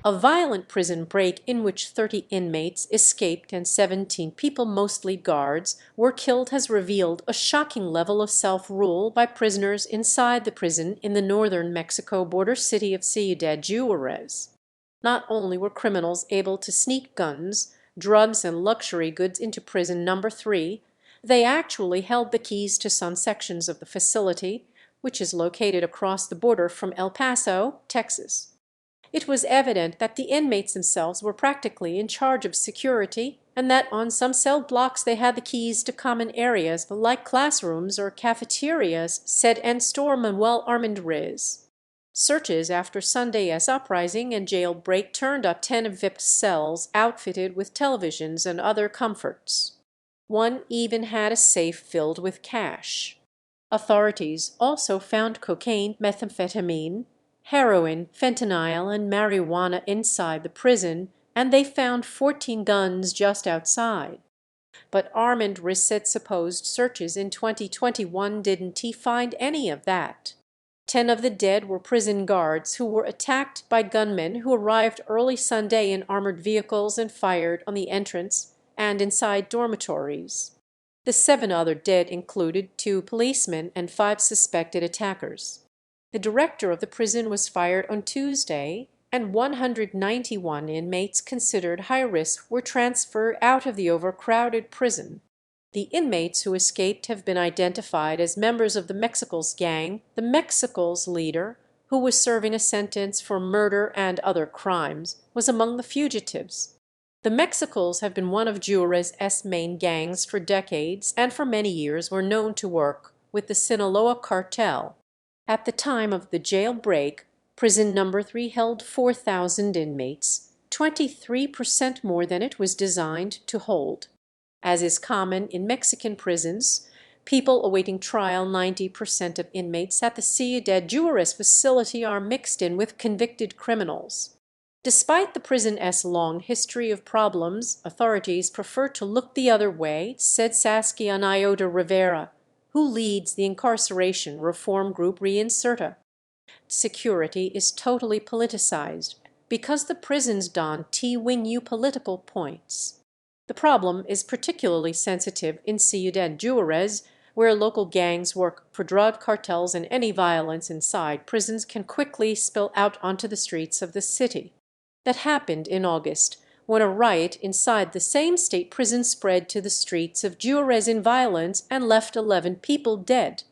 A violent prison break in which 30 inmates escaped and 17 people, mostly guards, were killed has revealed a shocking level of self-rule by prisoners inside the prison in the northern Mexico border city of Ciudad Juarez. Not only were criminals able to sneak guns, drugs, and luxury goods into prison number 3, they actually held the keys to some sections of the facility, which is located across the border from El Paso, Texas. It was evident that the inmates themselves were practically in charge of security, and that on some cell blocks they had the keys to common areas like classrooms or cafeterias, said Néstor Manuel Armendáriz. Searches after Sunday's uprising and jailbreak turned up 10 VIP cells outfitted with televisions and other comforts. One even had a safe filled with cash. Authorities also found cocaine, methamphetamine, heroin, fentanyl, and marijuana inside the prison, and they found 14 guns just outside. But Armendáriz said supposed searches in 2021 didn't find any of that. 10 of the dead were prison guards who were attacked by gunmen who arrived early Sunday in armored vehicles and fired on the entrance and inside dormitories. The 7 other dead included 2 policemen and 5 suspected attackers. The director of the prison was fired on Tuesday, and 191 inmates considered high risk were transferred out of the overcrowded prison. The inmates who escaped have been identified as members of the Mexicles gang. The Mexicles leader, who was serving a sentence for murder and other crimes, was among the fugitives. The Mexicles have been one of Juarez's main gangs for decades and for many years were known to work with the Sinaloa Cartel. At the time of the jailbreak, prison number 3 held 4,000 inmates, 23% more than it was designed to hold. As is common in Mexican prisons, people awaiting trial, 90% of inmates at the Ciudad Juarez facility are mixed in with convicted criminals. Despite the prison's long history of problems, authorities prefer to look the other way, said Saskia Niño de Rivera, who leads the incarceration reform group Reinserta. Security is totally politicized because the prisons don't win you political points. The problem is particularly sensitive in Ciudad Juarez, where local gangs work for drug cartels and any violence inside prisons can quickly spill out onto the streets of the city. That happened in August, when a riot inside the same state prison spread to the streets of Juarez in violence and left 11 people dead.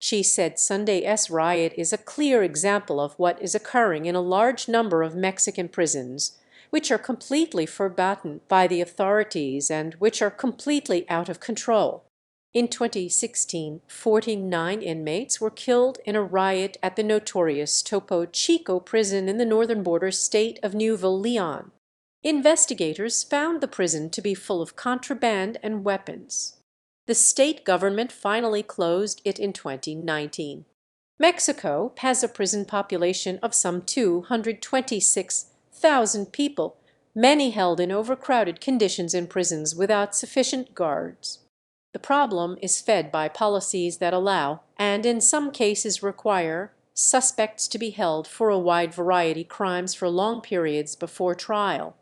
She said Sunday's riot is a clear example of what is occurring in a large number of Mexican prisons, which are completely forgotten by the authorities and which are completely out of control. In 2016, 49 inmates were killed in a riot at the notorious Topo Chico prison in the northern border state of Nuevo Leon. Investigators found the prison to be full of contraband and weapons. The state government finally closed it in 2019. Mexico has a prison population of some 226,000 people, many held in overcrowded conditions in prisons without sufficient guards. The problem is fed by policies that allow, and in some cases require, suspects to be held for a wide variety of crimes for long periods before trial.